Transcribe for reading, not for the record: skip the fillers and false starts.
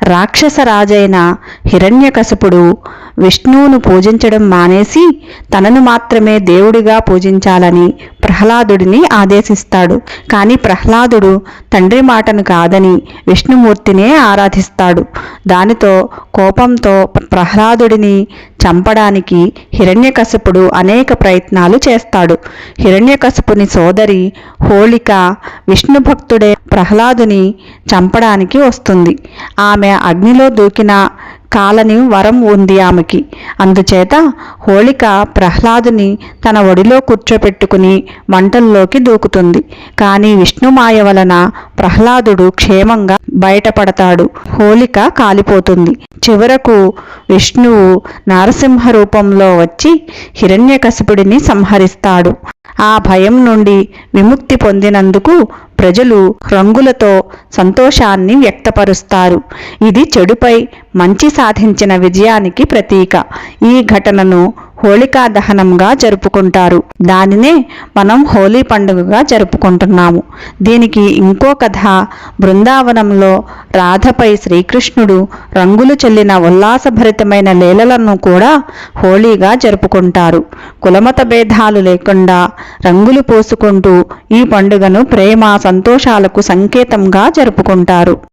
రాక్షస రాజైన హిరణ్యకశిపుడు విష్ణువును పూజించడం మానేసి తనను మాత్రమే దేవుడిగా పూజించాలని ప్రహ్లాదుడిని ఆదేశిస్తాడు. కానీ ప్రహ్లాదుడు తండ్రి మాటను కాదని విష్ణుమూర్తినే ఆరాధిస్తాడు. దానితో కోపంతో ప్రహ్లాదుడిని చంపడానికి హిరణ్యకశిపుడు అనేక ప్రయత్నాలు చేస్తాడు. హిరణ్యకశిపుని సోదరి హోళిక విష్ణు భక్తుడే ప్రహ్లాదుని చంపడానికి వస్తుంది. ఆమె అగ్నిలో దూకిన కాలని వరం ఉంది ఆమెకి. అందుచేత హోళిక ప్రహ్లాదుని తన ఒడిలో కూర్చోపెట్టుకుని మంటల్లోకి దూకుతుంది. కానీ విష్ణుమాయ వలన ప్రహ్లాదుడు క్షేమంగా బయటపడతాడు. హోళిక కాలిపోతుంది. చివరకు విష్ణువు నరసింహ రూపంలో వచ్చి హిరణ్యకశిపుడిని సంహరిస్తాడు. ఆ భయం నుండి విముక్తి పొందినందుకు ప్రజలు రంగులతో సంతోషాన్ని వ్యక్తపరుస్తారు. ఇది చెడుపై మంచి సాధించిన విజయానికి ప్రతీక. ఈ ఘటనను హోళికా దహనంగా జరుపుకుంటారు. దానినే మనం హోలీ పండుగగా జరుపుకుంటున్నాము. దీనికి ఇంకో కథ. బృందావనంలో రాధపై శ్రీకృష్ణుడు రంగులు చల్లిన ఉల్లాసభరితమైన లీలలను కూడా హోలీగా జరుపుకుంటారు. కులమత భేదాలు లేకుండా రంగులు పోసుకుంటూ ఈ పండుగను ప్రేమ సంతోషాలకు సంకేతంగా జరుపుకుంటారు.